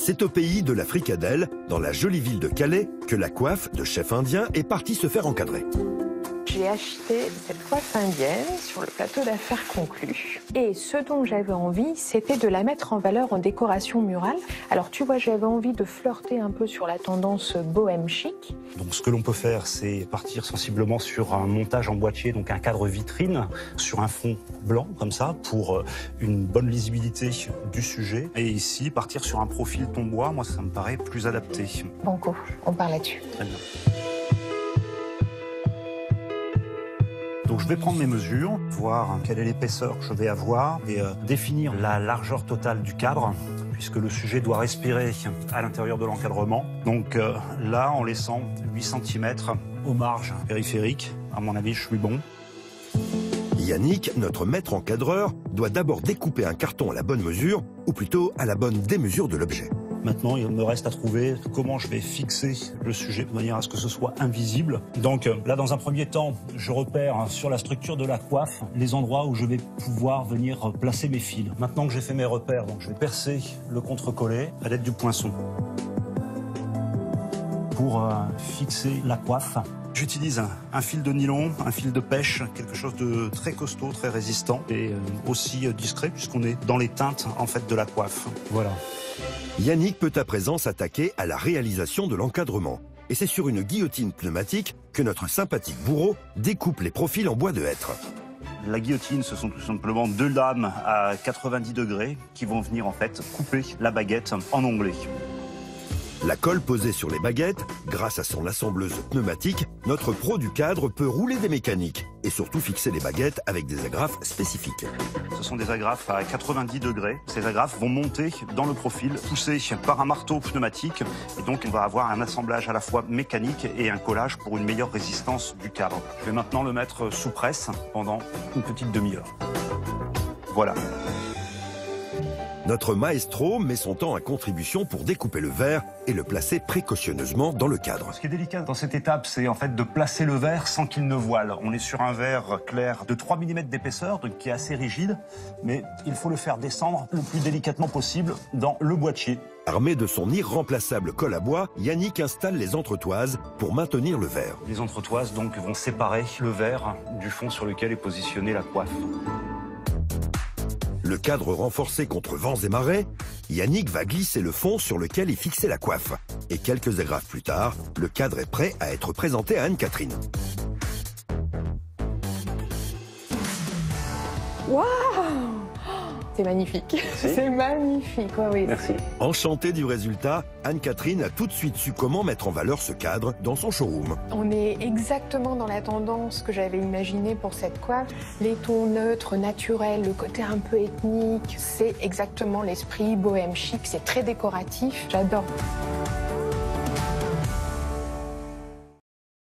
C'est au pays de la fricadelle, dans la jolie ville de Calais, que la coiffe de chef indien est partie se faire encadrer. J'ai acheté cette coiffe indienne sur le plateau d'affaires conclu. Et ce dont j'avais envie, c'était de la mettre en valeur en décoration murale. Alors tu vois, j'avais envie de flirter un peu sur la tendance bohème chic. Donc ce que l'on peut faire, c'est partir sensiblement sur un montage en boîtier, donc un cadre vitrine, sur un fond blanc, comme ça, pour une bonne lisibilité du sujet. Et ici, partir sur un profil ton bois, moi ça me paraît plus adapté. Banco, on part là-dessus. Très bien. Donc je vais prendre mes mesures, voir quelle est l'épaisseur que je vais avoir et définir la largeur totale du cadre, puisque le sujet doit respirer à l'intérieur de l'encadrement. Donc là, en laissant 8 cm aux marges périphériques, à mon avis, je suis bon. Yannick, notre maître encadreur, doit d'abord découper un carton à la bonne mesure, ou plutôt à la bonne démesure de l'objet. Maintenant, il me reste à trouver comment je vais fixer le sujet de manière à ce que ce soit invisible. Donc là, dans un premier temps, je repère sur la structure de la coiffe les endroits où je vais pouvoir venir placer mes fils. Maintenant que j'ai fait mes repères, donc je vais percer le contre-collé à l'aide du poinçon pour fixer la coiffe. J'utilise un fil de nylon, un fil de pêche, quelque chose de très costaud, très résistant et aussi discret puisqu'on est dans les teintes en fait de la coiffe. Voilà. Yannick peut à présent s'attaquer à la réalisation de l'encadrement. Et c'est sur une guillotine pneumatique que notre sympathique bourreau découpe les profils en bois de hêtre. La guillotine, ce sont tout simplement 2 lames à 90 degrés qui vont venir en fait couper la baguette en onglets. La colle posée sur les baguettes, grâce à son assembleuse pneumatique, notre pro du cadre peut rouler des mécaniques et surtout fixer les baguettes avec des agrafes spécifiques. Ce sont des agrafes à 90 degrés. Ces agrafes vont monter dans le profil, poussées par un marteau pneumatique. Et donc, on va avoir un assemblage à la fois mécanique et un collage pour une meilleure résistance du cadre. Je vais maintenant le mettre sous presse pendant une petite demi-heure. Voilà. Notre maestro met son temps à contribution pour découper le verre et le placer précautionneusement dans le cadre. Ce qui est délicat dans cette étape, c'est en fait de placer le verre sans qu'il ne voile. On est sur un verre clair de 3 mm d'épaisseur, donc qui est assez rigide, mais il faut le faire descendre le plus délicatement possible dans le boîtier. Armé de son irremplaçable colle à bois, Yannick installe les entretoises pour maintenir le verre. Les entretoises donc vont séparer le verre du fond sur lequel est positionnée la coiffe. Le cadre renforcé contre vents et marées, Yannick va glisser le fond sur lequel est fixée la coiffe. Et quelques agrafes plus tard, le cadre est prêt à être présenté à Anne-Catherine. Waouh! C'est magnifique. C'est magnifique, oui. Merci. Enchantée du résultat, Anne-Catherine a tout de suite su comment mettre en valeur ce cadre dans son showroom. On est exactement dans la tendance que j'avais imaginée pour cette coiffe. Les tons neutres, naturels, le côté un peu ethnique, c'est exactement l'esprit bohème chic, c'est très décoratif, j'adore.